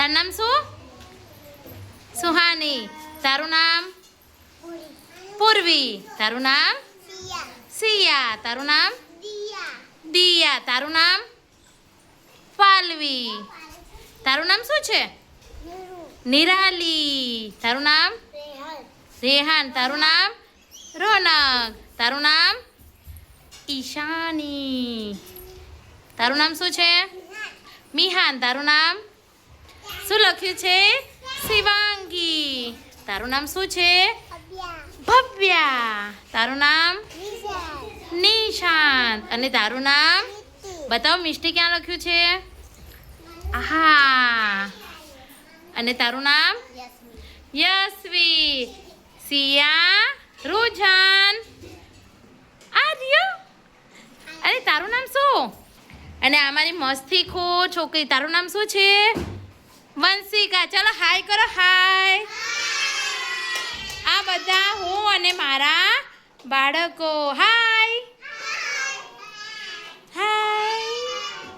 તારું નામ શું? સુહાની. તારું નામ? પૂર્વી. તારું નામ? સિયા. તારું નામ? દિયા. તારું નામ? પાલવી. તારું નામ શું છે? નિરાલી. તારું નામ? રેહાન. તારું નામ? રોનક. તારું નામ? ઈશાની. તારું નામ શું છે? મિહાન. તારું નામ? શું લખ્યું છે? શિવાંગી. તારું નામ શું છે? ભવ્યા. તારું નામ? નિશાંત. અને તારું નામ? બતાવો, મિષ્ટી ક્યાં લખ્યું છે? હા. અને તારું નામ? યશવી. સિયા. રૂઝાન. આર્ય. અરે તારું નામ શું? અને અમારી મસ્તીખોર છોકરી, તારું નામ શું છે? વંશિકા. ચાલો હાય કરો. હાય. આ બધા હું અને મારા બાળકો. હાય.